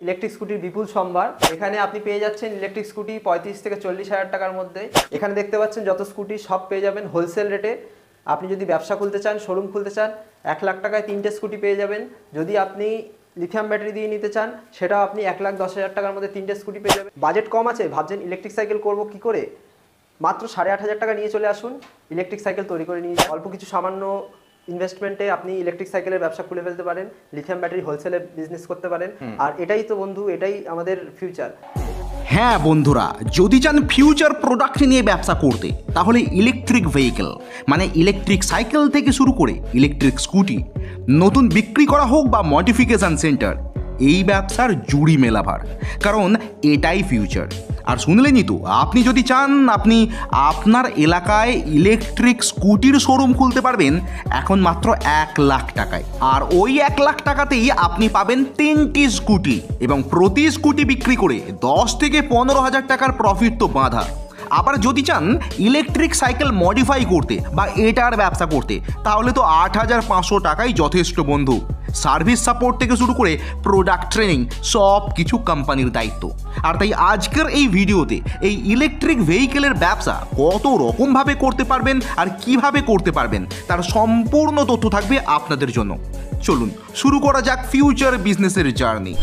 Electric স্কুটির বিপুল সম্ভার। এখানে আপনি পেয়ে যাচ্ছেন ইলেকট্রিক স্কুটি 35 থেকে 40,000 টাকার মধ্যে। এখানে দেখতে পাচ্ছেন যত স্কুটি সব পেয়ে যাবেন হোলসেল রেটে। আপনি যদি ব্যবসা খুলতে চান, শোরুম খুলতে চান, 1 লাখ টাকায় 3টে স্কুটি পেয়ে যাবেন। যদি আপনি লিথিয়াম ব্যাটারি দিয়ে নিতে চান, সেটাও আপনি 1,10,000 টাকার মধ্যে 3টে স্কুটি পেয়ে যাবেন। বাজেট কম আছে, ভাবছেন ইলেকট্রিক সাইকেল করব কি করে? মাত্র 8,500 টাকা নিয়ে চলে আসুন, ইলেকট্রিক সাইকেল তৈরি করে নিয়ে অল্প কিছু সামান্য ইনভেস্টমেন্টে আপনি ইলেকট্রিক সাইকেলের ব্যবসা খুলে ফেলতে পারেন, লিথিয়াম ব্যাটারি হোলসেলে বিজনেস করতে পারেন। আর এটাই তো বন্ধু, এটাই আমাদের ফিউচার। হ্যাঁ বন্ধুরা, যদি চান ফিউচার প্রোডাক্ট নিয়ে ব্যবসা করতে, তাহলে ইলেকট্রিক ভেহিকেল মানে ইলেকট্রিক সাইকেল থেকে শুরু করে ইলেকট্রিক স্কুটি নতুন বিক্রি করা হোক বা মডিফিকেশন সেন্টার, এই ব্যবসার জুড়ি মেলাভার, কারণ এটাই ফিউচার। আর শুনলেনই তো, আপনি যদি চান আপনি আপনার এলাকায় ইলেকট্রিক স্কুটির শোরুম খুলতে পারবেন এখন মাত্র 1 লাখ টাকায়। আর ওই 1 লাখ টাকাতেই আপনি পাবেন 3টি স্কুটি এবং প্রতি স্কুটি বিক্রি করে 10 থেকে 15,000 টাকার প্রফিট তো বাঁধা। আবার যদি চান ইলেকট্রিক সাইকেল মডিফাই করতে বা এটার ব্যবসা করতে, তাহলে তো 8,500 টাকাই যথেষ্ট বন্ধু। সার্ভিস সাপোর্ট থেকে শুরু করে প্রোডাক্ট ট্রেনিং সব কিছু কোম্পানির দায়িত্ব। আর তাই আজকের এই ভিডিওতে এই ইলেকট্রিক ভেহিকেলের ব্যবসা কত রকমভাবে করতে পারবেন আর কিভাবে করতে পারবেন তার সম্পূর্ণ তথ্য থাকবে আপনাদের জন্য। চলুন শুরু করা যাক ফিউচার বিজনেসের জার্নি।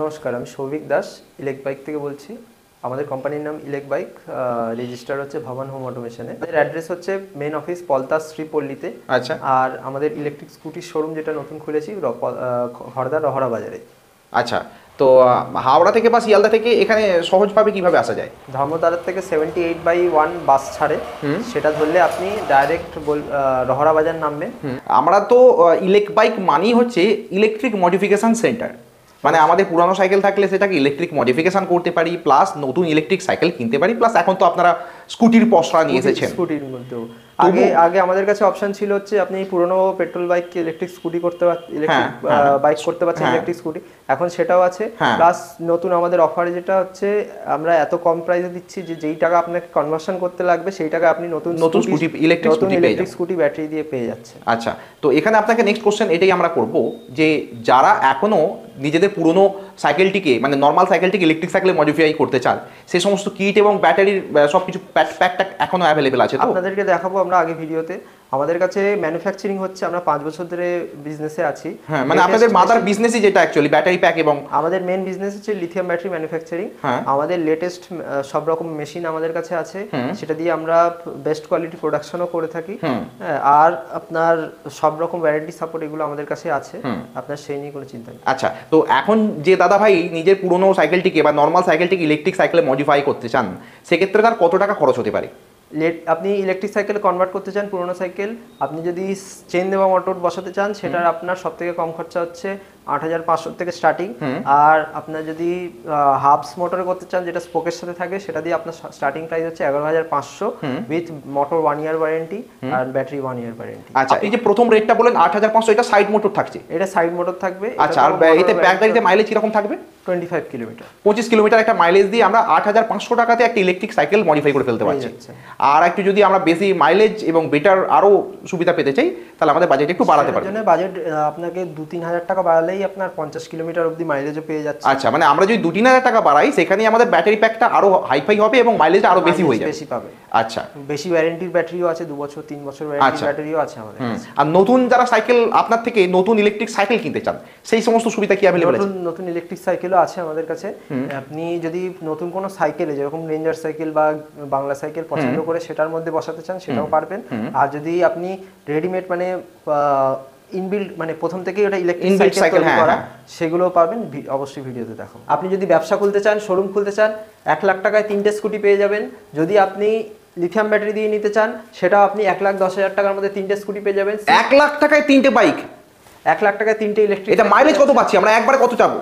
নমস্কার, আমি সৌভিক দাস ইলেক বাইক থেকে বলছি। আমাদের কোম্পানির নাম ইলেক বাইক, রেজিস্টার হচ্ছে ভবন হোম অটোমেশনে। আমাদের অ্যাড্রেস হচ্ছে মেন অফিস পলতাস শ্রীপল্লীতে। আচ্ছা। আর আমাদের ইলেকট্রিক স্কুটির শোরুম যেটা নতুন খুলেছি হরদা রহরা বাজারে। আচ্ছা, তো হাওড়া থেকে বা শিয়ালদা থেকে এখানে সহজভাবে কিভাবে আসা যায়? ধর্মতলার থেকে 78/1 বাস ছাড়ে, সেটা ধরলে আপনি ডাইরেক্ট রহরা বাজার নামবেন। আমরা তো ইলেক বাইক মানেই হচ্ছে ইলেকট্রিক মডিফিকেশন সেন্টার, মানে আমাদের পুরানো সাইকেল থাকলে সেটাকে ইলেকট্রিক মডিফিকেশন করতে পারি, প্লাস নতুন ইলেকট্রিক সাইকেল কিনতে পারি, প্লাস এখন তো আপনারা স্কুটির পসরা নিয়ে এসেছেন। স্কুটির মধ্যেও আগে আমাদের কাছে অপশন ছিল হচ্ছে আপনি পুরনো পেট্রোল বাইককে ইলেকট্রিক স্কুটি করতে পারছেন, ইলেকট্রিক বাইক করতে পারছেন ইলেকট্রিক স্কুটি, এখন সেটাও আছে। প্লাস নতুন আমাদের অফারে যেটা হচ্ছে আমরা এত কম প্রাইসে দিচ্ছি যে যেই টাকা আপনাকে কনভার্সন করতে লাগবে সেই টাকা আপনি নতুন স্কুটি ইলেকট্রিক স্কুটি ব্যাটারি দিয়ে পেয়ে যাচ্ছে। আচ্ছা, তো এখানে আপনাকে নেক্সট কোশ্চেন এটাই আমরা করব যে যারা এখনো নিজেদের পুরনো সাইকেলটিকে মানে নর্মাল সাইকেলটিকে ইলেকট্রিক সাইকেলে মডিফাই করতে চান, সেই সমস্ত কিট এবং ব্যাটারির সব কিছু প্যাকটা এখনো অ্যাভেলেবেল আছে তো? আপনাদেরকে দেখাবো আমরা আগে ভিডিওতে। আমাদের কাছে ম্যানুফ্যাকচারিং হচ্ছে, আমরা 5 বছর ধরে বিজনেসে আছি। হ্যাঁ, মানে আপনাদের মাদার বিজনেসই যেটা অ্যাকচুয়ালি ব্যাটারি প্যাক, এবং আমাদের মেন বিজনেস হচ্ছে লিথিয়াম ব্যাটারি ম্যানুফ্যাকচারিং। আমাদের লেটেস্ট সব রকম মেশিন আমাদের কাছে আছে, সেটা দিয়ে আমরা বেস্ট কোয়ালিটি প্রোডাকশনও করে থাকি। আর আপনার সব রকম ওয়ারেন্টি সাপোর্ট এগুলো আমাদের কাছে আছে, আপনার সেই নিয়ে কোনো চিন্তা নেই। আচ্ছা, তো এখন যে দাদা ভাই নিজের পুরনো সাইকেলটিকে বা নর্মাল সাইকেলটিকে ইলেকট্রিক সাইকেলে মডিফাই করতে চান, সেক্ষেত্রে তার কত টাকা খরচ হতে পারে? আপনি ইলেকট্রিক সাইকেল কনভার্ট করতে চান পুরোনো সাইকেল, আপনি যদি চেন দেওয়া মোটর বসাতে চান, সেটার আপনার সব থেকে কম খরচা হচ্ছে 8,500 থেকে স্টার্টিং। আর আপনার যদি হাবস মোটরে করতে চান, যেটা স্পোকের সাথে থাকে, সেটা দিয়ে আপনার স্টার্টিং প্রাইস হচ্ছে 11,500 উইথ মোটর 1 ইয়ার ওয়ারেন্টি আর ব্যাটারি 1 ইয়ার ওয়ারেন্টি। আচ্ছা, এই যে প্রথম রেটটা বলেন 8,500, এটা সাইড মোটর থাকছে? এটা সাইড মোটর থাকবে। আচ্ছা, আর এতে ব্যাটারিতে মাইলেজ কিরকম থাকবে? 25 কিলোমিটার, 25 কিলোমিটার একটা মাইলেজ দিয়ে আমরা 8,500 টাকাতে একটা ইলেকট্রিক সাইকেল মডিফাই করে ফেলতে পারছি। আর একটু যদি আমরা বেশি মাইলেজ এবং বেটার আরো সুবিধা পেতে চাই, তাহলে আমাদের বাজেট একটু বাড়াতে পারবে। বাজেট আপনাকে 2-3 হাজার টাকা বাড়ালেই আপনার 50 কিলোমিটার অবধি মাইলেজও পেয়ে যাচ্ছে। আচ্ছা, মানে আমরা যদি 2-3 হাজার টাকা বাড়াই, সেখানে আমাদের ব্যাটারি প্যাকটা আরো হাইফাই হবে এবং মাইলেজটা আরো বেশি হয়ে যাবে, বেশি পাবে। আচ্ছা, বেশি ওয়ারেন্টির ব্যাটারিও আছে, 2 বছর 3 বছর ওয়ারেন্টির ব্যাটারিও আছে আমাদের কাছে। আর নতুন যারা সাইকেল আপনার থেকে নতুন ইলেকট্রিক সাইকেল কিনতে চান, সেই সমস্ত সুবিধা কি अवेलेबल আছে? নতুন ইলেকট্রিক সাইকেলও আছে আমাদের কাছে। আপনি যদি নতুন কোনো সাইকেলে, যেরকম রেঞ্জার সাইকেল বা বাংলা সাইকেল পছন্দ করে সেটার মধ্যে বসাতে চান, সেটাও পারবেন। আর যদি আপনি রেডিমেড মানে ইনবিল্ড মানে প্রথম থেকেই ওটা ইলেকট্রিক সাইকেল করা, সেগুলো পাবেন। অবশ্যই ভিডিওতে দেখো। আপনি যদি ব্যবসা খুলতে চান, শোরুম খুলতে চান, 1 লাখ টাকায় 3টে স্কুটি পেয়ে যাবেন। যদি আপনি লিথিয়াম ব্যাটারি দিয়ে নিতে চান, সেটাও আপনি 1,10,000 টাকার মধ্যে 3টে স্কুটি পেয়ে যাবেন। 1 লাখ টাকায় 3টে বাইক, 1 লাখ টাকায় 3টে ইলেকট্রিক। এটা মাইলেজ কত পাচ্ছি আমরা? একবারে কত যাবো?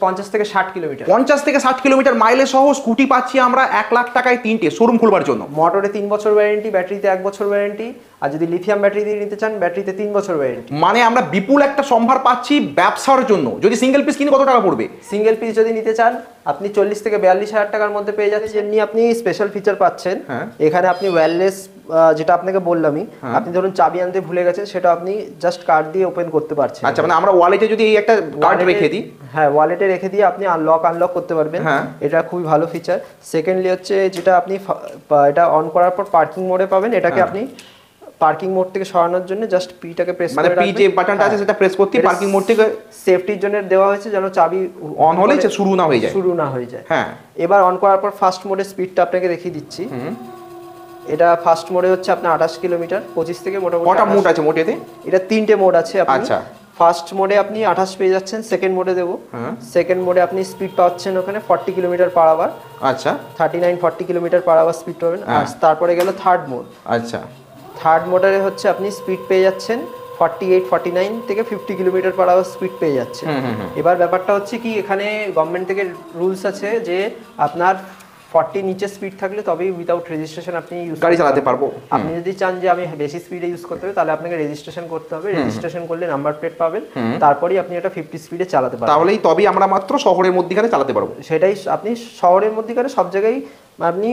50 থেকে 60 কিলোমিটার। 50 থেকে 60 কিলোমিটার মাইলেজ সহ স্কুটি পাচ্ছি আমরা 1 লাখ টাকায় 3টে শোরুম খুলবার জন্য। মোটরে 3 বছর ওয়ারেন্টি, ব্যাটারিতে 1 বছর ওয়ারেন্টি। আর যদি লিথিয়াম ব্যাটারি দিয়ে নিতে চান, ব্যাটারিতে 3 বছর ওয়ারেন্টি। মানে আমরা বিপুল একটা সম্ভার পাচ্ছি ব্যবসার জন্য। যদি সিঙ্গেল পিস কিনে কত টাকা পড়বে? সিঙ্গেল পিস যদি নিতে চান আপনি 40 থেকে 42 হাজার টাকার মধ্যে পেয়ে যাচ্ছেন। যেমনি আপনি স্পেশাল ফিচার পাচ্ছেন, এখানে আপনি ওয়্যারলেস, যেটা আপনাকে বললামই, আপনি ধরুন চাবি আনতে ভুলে গেছেন, সেটা আপনি জাস্ট কার্ড দিয়ে ওপেন করতে পারছেন। আচ্ছা, মানে আমরা ওয়ালেটে যদি এই একটা কার্ড রেখে দিই, হ্যাঁ ওয়ালেটে রেখে দিয়ে আপনি আনলক করতে পারবেন। এটা খুবই ভালো ফিচার। সেকেন্ডলি হচ্ছে যেটা আপনি এটা অন করার পর পার্কিং মোডে পাবেন, এটাকে আপনি পার্কিং মোড থেকে সরানোর জন্য জাস্ট পিটাকে প্রেস করে মানে পি যে বাটনটা আছে সেটা প্রেস করতে পার্কিং মোড থেকে সেফটির জন্য দেওয়া হয়েছে, যেন চাবি অন হলেই শুরু না হয়ে যায়। হ্যাঁ, এবার অন করার পর ফার্স্ট মোডে স্পিডটা আপনাকে দেখিয়ে দিচ্ছি। এটা ফার্স্ট মোডে হচ্ছে আপনার 28 কিলোমিটার 25 থেকে মোটামুটি। কটা মোড আছে মোটেতে? এটা 3টে মোড আছে। আচ্ছা, ফার্স্ট মোডে আপনি 28 পেয়ে যাচ্ছেন, সেকেন্ড মোডে দেবো, সেকেন্ড মোডে আপনি স্পিড পাচ্ছেন ওখানে 40 কিলোমিটার পার আওয়ার। আচ্ছা, 39-40 কিলোমিটার পার আওয়ার স্পিড পাবেন। আর তারপরে গেল থার্ড মোড। আচ্ছা, থার্ড মোডে হচ্ছে আপনি স্পিড পেয়ে যাচ্ছেন 48-49 থেকে 50 কিলোমিটার পার আওয়ার স্পিড পেয়ে যাচ্ছে। এবার ব্যাপারটা হচ্ছে কি, এখানে গভর্নমেন্ট থেকে রুলস আছে যে আপনার 40 নিচে স্পিড থাকলে তবেই উইদাউট রেজিস্ট্রেশন আপনি গাড়ি চালাতে পারবো। আপনি যদি চান যে আমি বেশি স্পিডে ইউজ করতে হবে, তাহলে আপনাকে রেজিস্ট্রেশন করতে হবে। রেজিস্ট্রেশন করলে নাম্বার প্লেট পাবেন, তারপরেই আপনি এটা 50 স্পিডে চালাতে পারবেন। তাহলেই তবেই আমরা মাত্র শহরের মধ্যখানে চালাতে পারবো। সেটাই, আপনি শহরের মধ্যখানে সব জায়গায় আপনি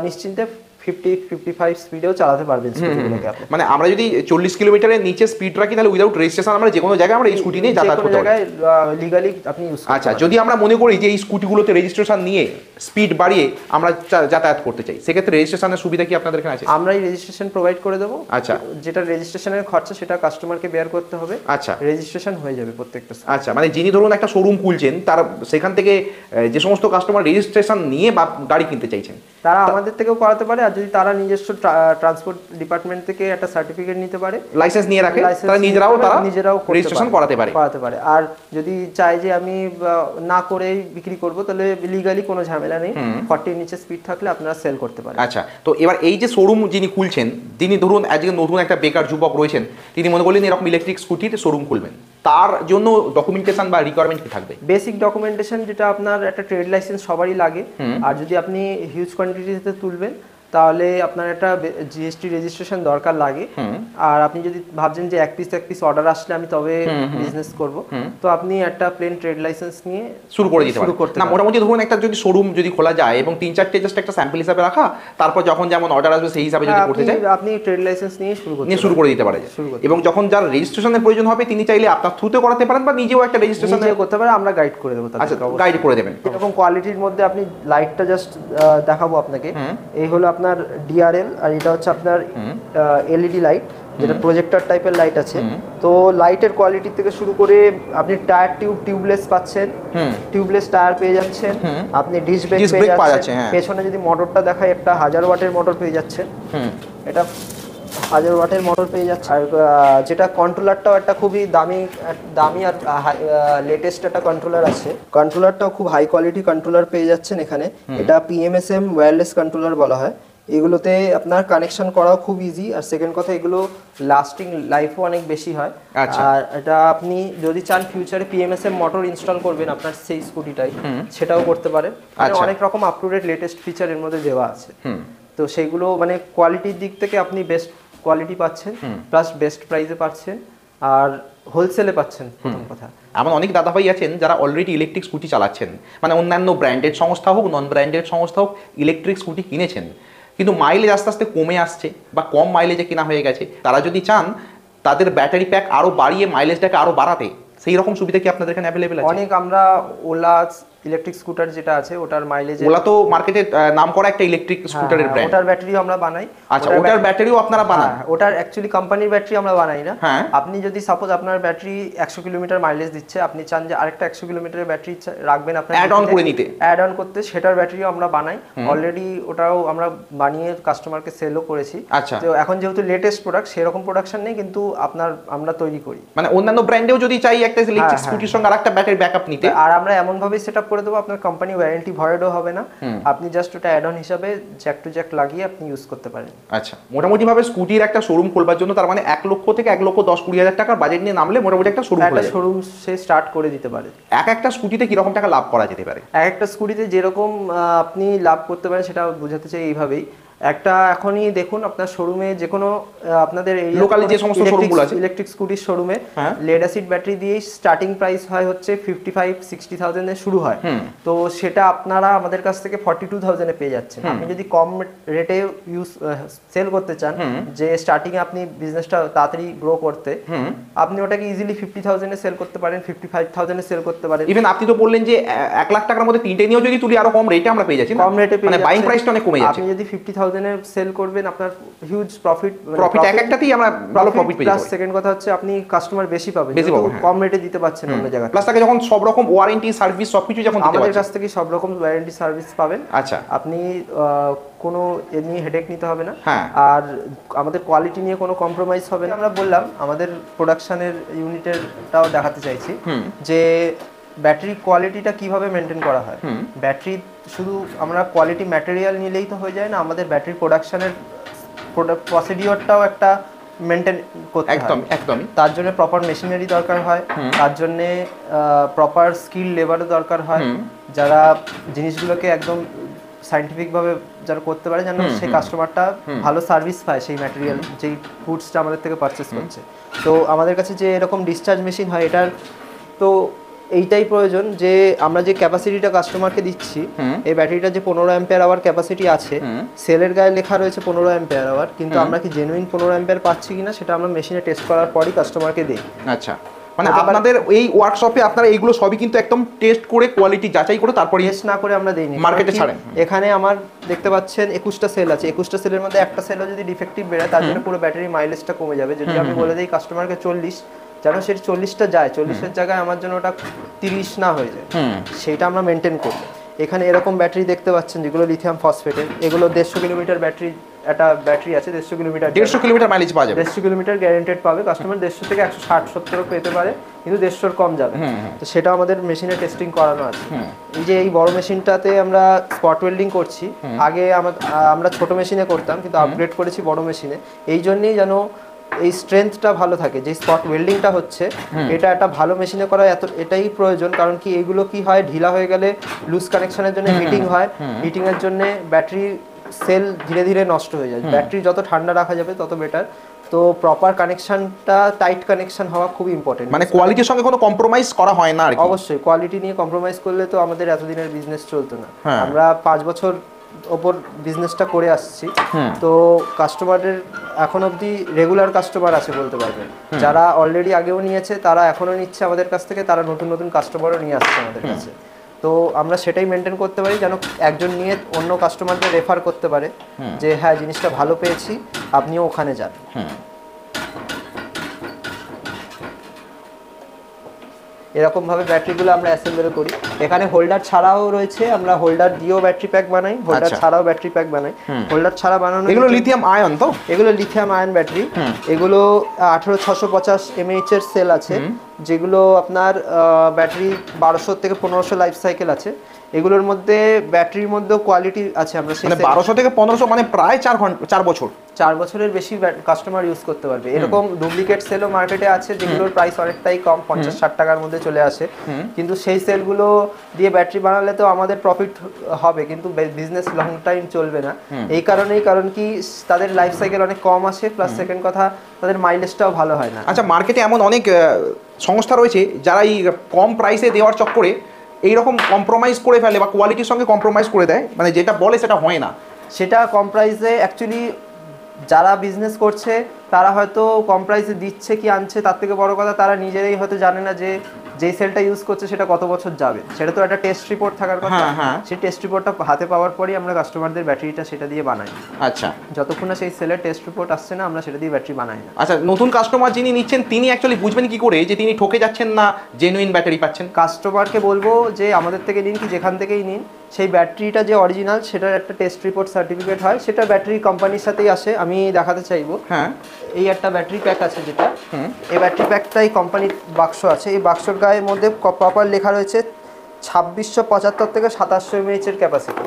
নিশ্চিন্তে 50-55 স্পিডেও চালাতে পারবেন স্কুটিগুলোকে আপনি। মানে আমরা যদি 40 কিলোমিটারের নিচে স্পিড রাখি, তাহলে উইদাউট রেজিস্ট্রেশন আমরা যে কোনো জায়গায় আমরা এই স্কুটি নিয়ে যাতায়াত করতে পারি। লিগালি আপনি ইউজ করতে পারেন। আচ্ছা, যদি আমরা মনে করি যে এই স্কুটিগুলোতে রেজিস্ট্রেশন নিয়ে স্পিড বাড়িয়ে আমরা যাতায়াত করতে চাই, সেক্ষেত্রে রেজিস্ট্রেশনের সুবিধা কি আপনাদের এখানে আছে? আমরাই রেজিস্ট্রেশন প্রোভাইড করে দেবো। আচ্ছা, যেটা রেজিস্ট্রেশনের খরচা সেটা কাস্টমারকে বেয়ার করতে হবে। আচ্ছা, রেজিস্ট্রেশন হয়ে যাবে প্রত্যেকটা। আচ্ছা, মানে যিনি ধরুন একটা শোরুম খুলছেন, তার সেখান থেকে যে সমস্ত কাস্টমার রেজিস্ট্রেশন নিয়ে বা গাড়ি কিনতে চাইছেন, তারা আমাদের থেকেও করাতে পারে। আর যদি তারা নিজস্ব ট্রান্সপোর্ট ডিপার্টমেন্ট থেকে একটা সার্টিফিকেট নিতে পারে, লাইসেন্স নিয়ে রাখে, তারা নিজেরাও রেজিস্ট্রেশন করাতে পারে। আর যদি চাই যে আমি না করেই বিক্রি করব, তাহলে লিগালি কোনো ঝামেলা নেই। 40 নিচে স্পিড থাকলে আপনারা সেল করতে পারেন। আচ্ছা, তো এবার এই যে শোরুম যিনি খুলছেন, তিনি ধরুন আজকে নতুন একটা বেকার যুবক রয়েছেন, তিনি মনে করলেন এরকম ইলেকট্রিক স্কুটির শোরুম খুলবেন, তার জন্য ডকুমেন্টেশন বা রিকোয়ারমেন্ট কি থাকবে? বেসিক ডকুমেন্টেশন যেটা আপনার একটা ট্রেড লাইসেন্স সবারই লাগে। আর যদি আপনি হিউজ কোয়ান্টিটিতে তুলবেন, তাহলে আপনার একটা জিএসটি রেজিস্ট্রেশন দরকার লাগে। আর আপনি যদি ভাবছেন যে এক পিস অর্ডার আসলে আমি তবে বিজনেস করব, তো আপনি একটা প্লেন ট্রেড লাইসেন্স নিয়ে শুরু করে দিতে পারেন। না, মোটামুটি ধরুন একটা যদি শোরুম যদি খোলা যায় এবং 3-4টে জাস্ট একটা স্যাম্পল হিসাবে রাখা, তারপর যখন যেমন অর্ডার আসবে সেই হিসাবে যদি করতে চাই, আপনি ট্রেড লাইসেন্স নিয়ে শুরু করে দিতে পারেন। এবং যখন যার রেজিস্ট্রেশনের প্রয়োজন হবে, তিনি চাইলে আপনার থ্রুতে করাতে পারেন বা নিজেও একটা রেজিস্ট্রেশন করতে পারেন, আমরা গাইড করে দেবো। আচ্ছা, গাইড করে দেবেন। এরকম কোয়ালিটির মধ্যে আপনি লাইটটা জাস্ট দেখাবো আপনাকে। এই হলো আপনার ডিআরএল, আর এটা হচ্ছে আপনার এলইডি লাইট, যেটা প্রজেক্টর টাইপের লাইট আছে। তো লাইটের কোয়ালিটি থেকে শুরু করে আপনি টায়ার টিউবলেস পাচ্ছেন, টিউবলেস টায়ার পেয়ে যাচ্ছেন, আপনি ডিস্ক ব্রেক পেয়ে যাচ্ছেন। পেছনে যদি মোটরটা দেখায়, একটা 1000 ওয়াটের মোটর পেয়ে যাচ্ছেন। এটা 1000 ওয়াটের মোটর পেয়ে যাচ্ছে। আর যেটা কন্ট্রোলারটাও একটা খুবই দামি আর লেটেস্ট একটা কন্ট্রোলার আছে। কন্ট্রোলারটাও খুব হাই কোয়ালিটি কন্ট্রোলার পেয়ে যাচ্ছেন এখানে। এটা PMSM ওয়্যারলেস কন্ট্রোলার বলা হয়। এগুলোতে আপনার কানেকশন করাও খুব ইজি। আর সেকেন্ড কথা, এগুলো লাস্টিং লাইফও অনেক বেশি হয়। আর এটা আপনি যদি চান ফিউচারে PMSM মোটর ইনস্টল করবেন আপনার সেই স্কুটিটাই, সেটাও করতে পারেন। অনেক রকম up to date latest feature এর মধ্যে দেওয়া আছে। তো সেইগুলো মানে কোয়ালিটির দিক থেকে আপনি বেস্ট কোয়ালিটি পাচ্ছেন, প্লাস বেস্ট প্রাইসে পাচ্ছেন, আর হোলসেলে পাচ্ছেন। প্রথম কথা, এমন অনেক দাদাভাই আছেন যারা অলরেডি ইলেকট্রিক স্কুটি চালাচ্ছেন, মানে অন্যান্য ব্র্যান্ডেড সংস্থা হোক, নন ব্র্যান্ডেড সংস্থা হোক, ইলেকট্রিক স্কুটি কিনেছেন, কিন্তু মাইলেজ আস্তে আস্তে কমে আসছে বা কম মাইলেজে কেনা হয়ে গেছে। তারা যদি চান তাদের ব্যাটারি প্যাক আরও বাড়িয়ে মাইলেজটাকে আরও বাড়াতে, সেই রকম সুবিধা কি আপনাদের এখানে অ্যাভেলেবেল আছে? অনেক। আমরা ওলা ইলেকট্রিক স্কুটার যেটা আছে, ওটার মাইলেজ, ওলা তো মার্কেটে নাম করা একটা ইলেকট্রিক স্কুটারের ব্র্যান্ড। ওটার ব্যাটারিও আমরা বানাই। আচ্ছা, ওটার ব্যাটারিও আপনারা বানান? ওটার অ্যাকচুয়ালি কোম্পানির ব্যাটারি আমরা বানাই না। আপনি যদি সাপোজ আপনার ব্যাটারি 100 কিলোমিটার মাইলেজ দিচ্ছে, আপনি চান যে আরেকটা 100 কিলোমিটারের ব্যাটারি রাখবেন আপনার অ্যাড অন করে নিতে, অ্যাড অন করতে, সেটার ব্যাটারিও আমরা বানাই অলরেডি। ওটাও আমরা বানিয়ে কাস্টমারকে সেলও করেছি। আচ্ছা, তো এখন যেহেতু লেটেস্ট প্রোডাক্ট, সেরকম প্রোডাকশন নেই, কিন্তু আমরা তৈরি করি। মানে অন্যান্য ব্র্যান্ডেও যদি চাই একটা ইলেকট্রিক স্কুটির সঙ্গে আরেকটা ব্যাটারি ব্যাকআপ নিতে, আর আমরা এমন ভাবে সেটআপ করে দেবো, আপনার কোম্পানি ওয়ারেন্টি ভয়েডও হবে না। আপনি জাস্ট ওটা অ্যাড অন হিসাবে জ্যাক টু জ্যাক লাগিয়ে আপনি ইউজ করতে পারেন। আচ্ছা, মোটামুটি ভাবে স্কুটির একটা শোরুম খোলবার জন্য তার মানে 1 লক্ষ থেকে 1,10,20,000 টাকার বাজেট নিয়ে নামলে মোটামুটি একটা শোরুম সে স্টার্ট করে দিতে পারে। একটা স্কুটিতে কি রকম টাকা লাভ করা যেতে পারে? একটা স্কুটিতে যেরকম আপনি লাভ করতে পারেন সেটা বোঝাতে চাই এইভাবেই। একটা এখনই দেখুন আপনার শোরুমে যে কোনো আপনাদের লোকালি যে সমস্ত শোরুমগুলো আছে ইলেকট্রিক স্কুটির শোরুমে হ্যাঁ। লেড অ্যাসিড ব্যাটারি দিয়ে স্টার্টিং প্রাইস হয় হচ্ছে 55-60,000 এ শুরু হয়। তো সেটা আপনারা আমাদের কাছ থেকে 42,000 এ পেয়ে যাচ্ছেন। আপনি যদি কম রেটে সেল করতে চান, যে স্টার্টিং এ আপনি বিজনেসটা তাড়াতাড়ি গ্রো করতে, আপনি ওটাকে ইজিলি 50,000 এ সেল করতে পারেন, 55,000 এ সেল করতে পারেন। ইভেন আপনি তো বললেন যে 1 লাখ টাকার মধ্যে তিনটে নিয়েও যদি তুলি আরো কম রেটে আমরা পেয়ে যাচ্ছি, কম রেটে মানে বাইং প্রাইসটা অনেক কমে যাচ্ছে। আপনি যদি 50,000 এ সেল করবেন, আপনার হিউজ প্রফিট এক একটাতেই আমরা ভালো প্রফিট পেয়ে প্লাস যাবো। সেকেন্ড কথা হচ্ছে আপনি কাস্টমার বেশি পাবেন, বেশি পাবো, হ্যাঁ। কম রেটে দিতে পারছেন অন্য জায়গায়। প্লাস তাকে যখন সব রকম ওয়ারেন্টি সার্ভিস সবকিছু যখন দিতে আমাদের পারছেন। কাছ থেকে সব রকম ওয়ারেন্টি সার্ভিস পাবেন। আচ্ছা, আপনি কোনো এ নিয়ে হেডেক নিতে হবে না। হ্যাঁ। আর আমাদের কোয়ালিটি নিয়ে কোনো কম্প্রোমাইজ হবে না। আমরা বললাম আমাদের প্রোডাকশনের ইউনিটেরটাও দেখাতে চাইছি যে ব্যাটারি কোয়ালিটিটা কিভাবে মেনটেন করা হয়। ব্যাটারি শুধু আমরা কোয়ালিটি ম্যাটেরিয়াল নিলেই তো হয়ে যায় না, আমাদের ব্যাটারি প্রোডাকশনের প্রসিডিওরটাও একটা মেনটেন করতে হয়। একদমই। তার জন্য প্রপার মেশিনারি দরকার হয়, তার জন্য প্রপার স্কিল লেবারও দরকার হয়, যারা জিনিসগুলোকে একদম সায়েন্টিফিক ভাবে যারা করতে পারে, যেন সেই কাস্টমারটা ভালো সার্ভিস পায় সেই ম্যাটেরিয়াল, যেই গুডসটা আমাদের থেকে পারচেস করছে। তো আমাদের কাছে যে এরকম ডিসচার্জ মেশিন হয়, এটার তো এইটাই প্রয়োজন যে আমরা যে ক্যাপাসিটিটা কাস্টমারকে দিচ্ছি, এই ব্যাটারিটা যে 15 অ্যাম্পিয়ার আওয়ার ক্যাপাসিটি আছে, সেলের গায়ে লেখা রয়েছে 15 অ্যাম্পিয়ার আওয়ার, কিন্তু আমরা কি জেনুইন 15 অ্যাম্পিয়ার পাচ্ছি কিনা সেটা আমরা মেশিনে টেস্ট করার পরই কাস্টমারকে দিই। আচ্ছা, মানে আপনাদের এই ওয়ার্কশপে আপনারা এইগুলো সবই কিন্তু একদম টেস্ট করে কোয়ালিটি যাচাই করে তারপরে টেস্ট না করে আমরা দেইনি, মার্কেটে ছাড়েন। এখানে আমার দেখতে পাচ্ছেন 21টা সেল আছে, 21টা সেলের মধ্যে একটা সেলও যদি ডিফেক্টিভ বেরোয়, তার জন্য পুরো ব্যাটারি মাইলেজটা কমে যাবে। যদি আমি বলে দিই কাস্টমারকে 40, যেন সেটা 40টা যায়, 40-এর জায়গায় আমার জন্য ওটা 30 না হয়ে যায়, সেটা আমরা মেনটেন করি। এখানে এরকম ব্যাটারি দেখতে পাচ্ছেন যেগুলো লিথিয়াম ফসফেটের, এগুলো 150 কিলোমিটার ব্যাটারি, একটা ব্যাটারি আছে 150 কিলোমিটার, 150 কিলোমিটার মাইলেজ পাওয়া যাবে। 150 কিলোমিটার গ্যারান্টেড পাবে কাস্টমার, 150 থেকে 160-70 পেতে পারে, কিন্তু 150-এর কম যাবে। তো সেটা আমাদের মেশিনে টেস্টিং করানো আছে। এই যে এই বড় মেশিনটাতে আমরা স্পট ওয়েল্ডিং করছি, আগে আমরা ছোট মেশিনে করতাম, কিন্তু আপগ্রেড করেছি বড় মেশিনে, এই জন্যই যেন এই স্ট্রেংথটা ভালো থাকে। যে স্পট ওয়েল্ডিংটা হচ্ছে, এটা একটা ভালো মেশিনে করা এটাই প্রয়োজন। কারণ কি এগুলো কি হয়, ঢিলা হয়ে গেলে লুজ কানেকশনের জন্য হিটিং হয়, হিটিং এর জন্য ব্যাটারি সেল ধীরে ধীরে নষ্ট হয়ে যায়। ব্যাটারি যত ঠান্ডা রাখা যাবে তত বেটার। তো প্রপার কানেকশনটা, টাইট কানেকশন হওয়া খুব ইম্পর্টেন্ট। মানে কোয়ালিটির সঙ্গে কোনো কম্প্রোমাইজ করা হয় না আর কি। অবশ্যই কোয়ালিটি নিয়ে কম্প্রোমাইজ করলে তো আমাদের এতদিনের বিজনেস চলতো না। আমরা 5 বছর ওপর বিজনেসটা করে আসছি, তো কাস্টমারের এখন অবধি রেগুলার কাস্টমার আছে বলতে পারবেন। যারা অলরেডি আগেও নিয়েছে, তারা এখনো নিচ্ছে আমাদের কাছ থেকে, তারা নতুন নতুন কাস্টমারও নিয়ে আসছে আমাদের কাছে। তো আমরা সেটাই মেনটেন করতে পারি, যেন একজন নিয়ে অন্য কাস্টমারদের রেফার করতে পারে যে হ্যাঁ জিনিসটা ভালো পেয়েছি, আপনিও ওখানে যান। এরকম ভাবে ব্যাটারিগুলো আমরা অ্যাসেম্বল করি। এখানে হোল্ডার ছাড়াও রয়েছে, আমরা হোল্ডার দিয়েও ব্যাটারি প্যাক বানাই, হোল্ডার ছাড়াও ব্যাটারি প্যাক বানাই। হোল্ডার ছাড়া বানানো, এগুলো লিথিয়াম আয়ন তো? এগুলো লিথিয়াম আয়ন ব্যাটারি। এগুলো 18650 mAh এর সেল আছে, যেগুলো আপনার ব্যাটারি 1200 থেকে 1500 লাইফ সাইকেল আছে। এগুলোর মধ্যে ব্যাটারির মধ্যে কোয়ালিটি আছে, আমরা মানে 1200 থেকে 1500 মানে প্রায় 4 বছর, 4 বছরের বেশি কাস্টমার ইউজ করতে পারবে। এরকম ডুপ্লিকেট সেলও মার্কেটে আছে, যেগুলোর প্রাইস অনেকটাই কম, 50-60 টাকার মধ্যে চলে আসে। কিন্তু সেই সেলগুলো দিয়ে ব্যাটারি বানালে তো আমাদের প্রফিট হবে, কিন্তু বিজনেস লং টাইম চলবে না। এই কারণেই, কারণ কি তাদের লাইফ সাইকেল অনেক কম আসে, প্লাস সেকেন্ড কথা তাদের মাইলেজটাও ভালো হয় না। আচ্ছা, মার্কেটে এমন অনেক সংস্থা রয়েছে যারা এই কম প্রাইসে দেওয়ার চক্করে এইরকম কম্প্রোমাইজ করে ফেলে বা কোয়ালিটির সঙ্গে কম্প্রোমাইজ করে দেয়, মানে যেটা বলে সেটা হয় না। সেটা কম প্রাইসে অ্যাকচুয়ালি যারা বিজনেস করছে তারা হয়তো কম প্রাইসে দিচ্ছে কি আনছে, তার থেকে বড় কথা তারা নিজেরাই হয়তো জানে না যে যেই সেলটা ইউজ করছে সেটা কত বছর যাবে। সেটা তো একটা টেস্ট রিপোর্ট থাকার কথা। সেই টেস্ট রিপোর্টটা হাতে পাওয়ার পরই আমরা কাস্টমারদের ব্যাটারিটা সেটা দিয়ে বানাই। আচ্ছা, যতক্ষণ না সেই সেলের টেস্ট রিপোর্ট আসছে না, আমরা সেটা দিয়ে ব্যাটারি বানাই না। আচ্ছা, নতুন কাস্টমার যিনি নিচ্ছেন তিনি অ্যাকচুয়ালি বুঝবেন কি করে যে তিনি ঠকে যাচ্ছেন না জেনুইন ব্যাটারি পাচ্ছেন? কাস্টমারকে বলবো যে আমাদের থেকে নিন কি যেখান থেকেই নিন, সেই ব্যাটারিটা যে অরিজিনাল সেটার একটা টেস্ট রিপোর্ট সার্টিফিকেট হয়, সেটা ব্যাটারি কোম্পানির সাথেই আসে। আমি দেখাতে চাইবো, এই একটা ব্যাটারি প্যাক আছে যেটা, এই ব্যাটারি প্যাকটাই কোম্পানির বাক্স আছে। এই বাক্সর গায়ের মধ্যে প্রপার লেখা রয়েছে 2675 থেকে 2700 mAh এর ক্যাপাসিটি।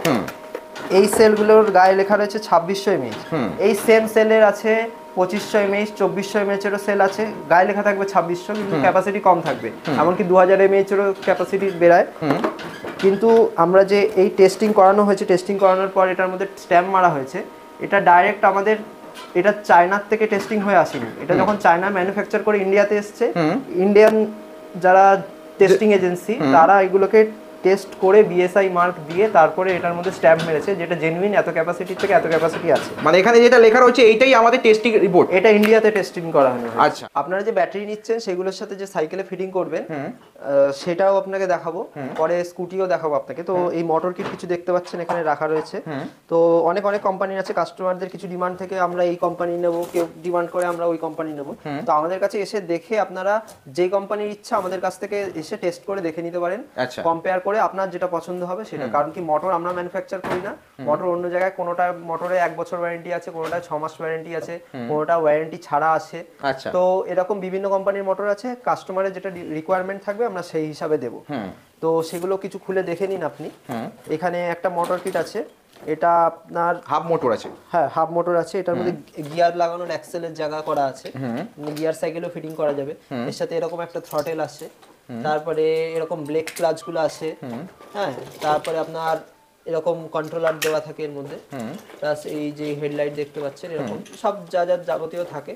এই সেলগুলোর গায়ে লেখা রয়েছে 2600 mAh। এই সেম সেলের আছে 2500 mAh, 2400 mAh এরও সেল আছে, গায়ে লেখা থাকবে 2600, কিন্তু ক্যাপাসিটি কম থাকবে। এমনকি 2000 mAh এরও ক্যাপাসিটি বেরায়। কিন্তু আমরা যে এই টেস্টিং করানো হয়েছে, টেস্টিং করানোর পর এটার মধ্যে স্ট্যাম্প মারা হয়েছে, এটা ডাইরেক্ট আমাদের, এটা চায়নার থেকে টেস্টিং হয়ে আসেনি, এটা যখন চায়না ম্যানুফ্যাকচার করে ইন্ডিয়াতে এসছে, ইন্ডিয়ান যারা টেস্টিং এজেন্সি তারা এগুলোকে টেস্ট করে বিএসআই মার্ক দিয়ে তারপরে এটার মধ্যে স্ট্যাম্প মেরেছে যেটা জেনুইন, এত ক্যাপাসিটি থেকে এত ক্যাপাসিটি আছে। মানে এখানে যেটা লেখা রয়েছে এইটাই আমাদের টেস্টিং রিপোর্ট। এটা ইন্ডিয়াতে টেস্টিং করা হয়। আচ্ছা, আপনারা যে ব্যাটারি নিচ্ছেন সেগুলোর সাথে যে সাইকেলে ফিটিং করবেন সেটাও আপনাকে দেখাবো, পরে স্কুটিও দেখাবো আপনাকে। তো এই মোটর কিট কিছু দেখতে পাচ্ছেন এখানে রাখা রয়েছে। তো অনেক কোম্পানি আছে, কাস্টমারদের কিছু ডিমান্ড থেকে আমরা এই কোম্পানি নেব, কেউ ডিমান্ড করে আমরা ওই কোম্পানি নেব। তো আমাদের কাছে এসে দেখে আপনারা যে কোম্পানির ইচ্ছা আমাদের কাছ থেকে এসে টেস্ট করে দেখে নিতে পারেন, কম্পেয়ার করে আপনার যেটা পছন্দ হবে সেটা। কারণ কি মোটর আমরা ম্যানুফ্যাকচার করি না, মোটর অন্য জায়গায়, কোনোটা মোটরে 1 বছর ওয়ারেন্টি আছে, কোনোটা 6 মাস ওয়ারেন্টি আছে, কোনোটা ওয়ারেন্টি ছাড়া আছে। তো এরকম বিভিন্ন কোম্পানির মোটর আছে, কাস্টমারের যেটা রিকোয়ারমেন্ট থাকবে আমরা সেই হিসাবে দেব। তো সেগুলো কিছু খুলে দেখে নিন আপনি। এখানে একটা মোটর কিট আছে, এটা আপনার হাফ মোটর আছে। হ্যাঁ, হাফ মোটর আছে, এটার মধ্যে গিয়ার লাগানোর অ্যাক্সেলের জায়গা করা আছে, গিয়ার সাইকেলও ফিটিং করা যাবে। এর সাথে এরকম একটা থ্রটেল আছে, তারপরে এরকম ব্রেক ক্লাচ গুলো আছে, হ্যাঁ, তারপরে আপনার এরকম কন্ট্রোলার দেওয়া থাকে এর মধ্যে, প্লাস এই যে হেডলাইট দেখতে পাচ্ছেন এরকম সব যা যা যাবতীয় থাকে।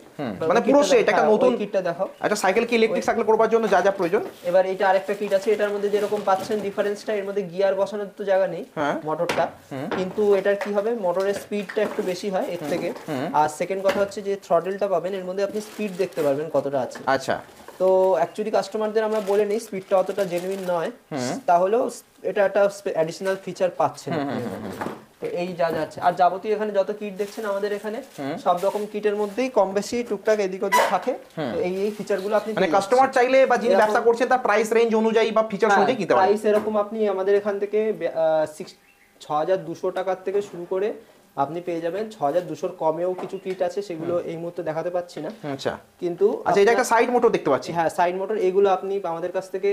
মানে পুরো সেট একটা নতুন কিটটা দেখাও। একটা সাইকেল কি ইলেকট্রিক সাইকেল করবার জন্য যা যা প্রয়োজন। এবার এটা আরেকটা কিট আছে, এটার মধ্যে যেরকম পাচ্ছেন ডিফারেন্সটা, এর মধ্যে গিয়ার বসানোর তো জায়গা নেই মোটরটা, কিন্তু এটার কি হবে মোটরের স্পিডটা একটু বেশি হয় এর থেকে। আর সেকেন্ড কথা হচ্ছে যে থ্রটেলটা পাবেন, এর মধ্যে আপনি স্পিড দেখতে পারবেন কতটা আছে। আচ্ছা, তো অ্যাকচুয়ালি কাস্টমারদের আমরা বলে নিই স্পিডটা অতটা জেনুইন নয়, তাহলেও এটা একটা অ্যাডিশনাল ফিচার পাচ্ছেন। তো এই যা যাচ্ছে, আর যাবতীয় এখানে যত কিট দেখছেন আমাদের এখানে সব রকম কিটের মধ্যেই কম বেশি টুকটাক এদিক ওদিক থাকে। তো এই ফিচারগুলো আপনি মানে কাস্টমার চাইলে বা যিনি ব্যবসা করছেন তার প্রাইস রেঞ্জ অনুযায়ী বা ফিচার অনুযায়ী কিনতে পারেন। প্রাইস এরকম আপনি আমাদের এখান থেকে 6200 টাকার থেকে শুরু করে আপনি পেয়ে যাবেন 6200 কমেও কিছু কিট আছে, সেগুলো এই মুহূর্তে দেখাতে পাচ্ছি না। আচ্ছা, কিন্তু আচ্ছা, এটা একটা সাইড মোটর দেখতে পাচ্ছি। হ্যাঁ, সাইড মোটর, এগুলো আপনি আমাদের কাছ থেকে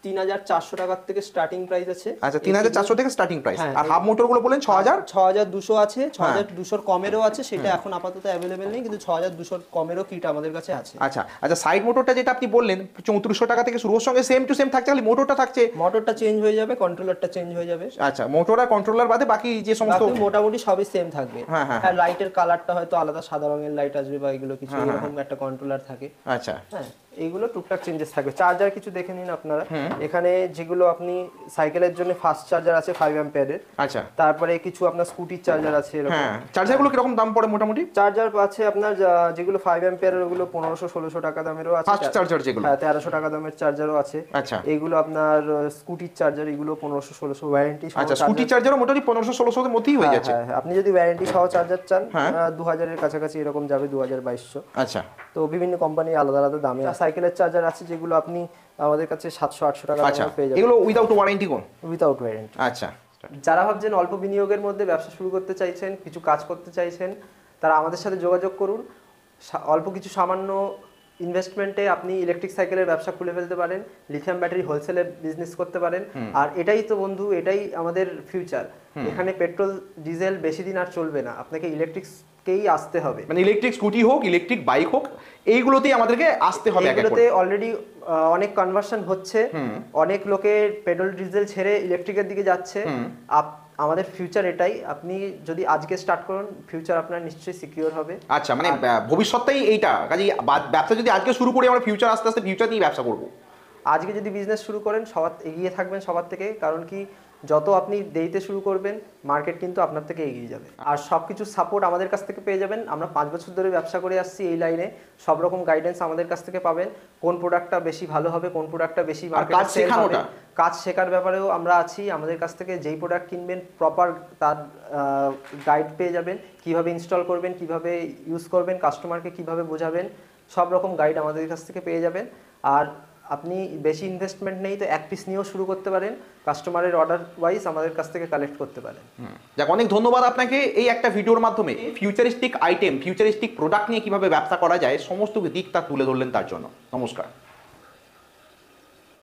3400 টাকার থেকে স্টার্টিং প্রাইস আছে। আচ্ছা, 3400 থেকে স্টার্টিং প্রাইস। আর হাফ মোটর গুলো বলেন 6200 আছে, 6200 কমেরও আছে, সেটা এখন আপাতত অ্যাভেলেবেল নেই, কিন্তু 6200 কমেরও কিট আমাদের কাছে আছে। আচ্ছা, আচ্ছা, সাইড মোটরটা যেটা আপনি বললেন 3400 টাকা থেকে শুরু, ওর সঙ্গে সেম টু সেম থাকছে, খালি মোটরটা থাকছে, মোটরটা চেঞ্জ হয়ে যাবে, কন্ট্রোলারটা চেঞ্জ হয়ে যাবে। আচ্ছা, মোটর আর কন্ট্রোলার বাদে বাকি যে সমস্ত মোটামুটি সবই সেম থাকবে। হ্যাঁ, লাইটের কালারটা হয়তো আলাদা, সাদা রঙের লাইট আসবে বা এগুলো কিছু, এরকম একটা কন্ট্রোলার থাকে। আচ্ছা, হ্যাঁ, এইগুলো টুকটাক চেঞ্জেস থাকবে। চার্জার কিছু দেখে নিন আপনারা, এখানে যেগুলো আপনি সাইকেলের জন্য ফাস্ট চার্জার আছে 5 অ্যাম্পিয়ারের। আচ্ছা, তারপরে কিছু আপনার স্কুটির চার্জার আছে এরকম। হ্যাঁ, চার্জারগুলো কি রকম দাম পড়ে মোটামুটি? চার্জার আছে আপনার যেগুলো 5 অ্যাম্পিয়ারের, ওগুলো 1500-1600 টাকা দামেরও আছে। ফাস্ট চার্জার যেগুলো, হ্যাঁ, 1300 টাকা দামের চার্জারও আছে। আচ্ছা, এইগুলো আপনার স্কুটির চার্জার, এগুলো 1500-1600 ওয়ারেন্টি সহ। আচ্ছা, স্কুটি চার্জারও মোটামুটি 1500-1600 এর মধ্যেই হয়ে যাচ্ছে। হ্যাঁ, আপনি যদি ওয়ারেন্টি সহ চার্জার চান 2000 এর কাছাকাছি এরকম যাবে, 2200। আচ্ছা, তো বিভিন্ন কোম্পানি আলাদা আলাদা দামে। সাইকেলের চার্জার আছে যেগুলো আপনি আমাদের কাছে 700-800 টাকা দামে পেয়ে যাবেন। এগুলো উইদাউট ওয়ারেন্টি কোন? Without warranty. আচ্ছা, যারা ভাবছেন অল্প বিনিয়োগের মধ্যে ব্যবসা শুরু করতে চাইছেন, কিছু কাজ করতে চাইছেন, তারা আমাদের সাথে যোগাযোগ করুন। অল্প কিছু সামান্য ইনভেস্টমেন্টে আপনি ইলেকট্রিক সাইকেলের ব্যবসা খুলে ফেলতে পারেন, লিথিয়াম ব্যাটারি হোলসেলে বিজনেস করতে পারেন। আর এটাই তো বন্ধু, এটাই আমাদের ফিউচার। এখানে পেট্রোল ডিজেল বেশি দিন আর চলবে না, আপনাকে ইলেকট্রিককেই আসতে হবে। মানে ইলেকট্রিক স্কুটি হোক, ইলেকট্রিক বাইক হোক, এইগুলোতেই আমাদেরকে আসতে হবে। এগুলোতে অলরেডি অনেক কনভার্সন হচ্ছে, অনেক লোকে পেট্রোল ডিজেল ছেড়ে ইলেকট্রিকের দিকে যাচ্ছে। আমাদের ফিউচার এটাই, আপনি যদি আজকে স্টার্ট করুন, ফিউচার আপনার নিশ্চয়ই সিকিউর হবে। আচ্ছা, মানে ভবিষ্যৎটাই এইটা, কাজেই ব্যবসা যদি আজকে শুরু করি, আমরা ফিউচার আস্তে আস্তে ফিউচার নিয়ে ব্যবসা করবো। আজকে যদি বিজনেস শুরু করেন, সবার এগিয়ে থাকবেন সবার থেকে, কারণ কি যত আপনি দেরিতে শুরু করবেন মার্কেট কিন্তু আপনার থেকে এগিয়ে যাবে। আর সবকিছু সাপোর্ট আমাদের কাছ থেকে পেয়ে যাবেন। আমরা 5 বছর ধরে ব্যবসা করে আসছি এই লাইনে, সব রকম গাইডেন্স আমাদের কাছ থেকে পাবেন। কোন প্রোডাক্টটা বেশি ভালো হবে, কোন প্রোডাক্টটা বেশি মার্কেটে সেল হবে, কাজ শেখার ব্যাপারেও আমরা আছি। আমাদের কাছ থেকে যেই প্রোডাক্ট কিনবেন প্রপার তার গাইড পেয়ে যাবেন, কিভাবে ইনস্টল করবেন, কিভাবে ইউজ করবেন, কাস্টমারকে কিভাবে বোঝাবেন, সব রকম গাইড আমাদের কাছ থেকে পেয়ে যাবেন। আর আপনি বেশি ইনভেস্টমেন্ট নেই তো এক পিস নিয়েও শুরু করতে পারেন, কাস্টমারের অর্ডার ওয়াইজ আমাদের কাছ থেকে কালেক্ট করতে পারেন। যাক, অনেক ধন্যবাদ আপনাকে এই একটা ভিডিওর মাধ্যমে ফিউচারিস্টিক আইটেম, ফিউচারিস্টিক প্রোডাক্ট নিয়ে কিভাবে ব্যবসা করা যায় সমস্ত দিক তা তুলে ধরলেন, তার জন্য নমস্কার।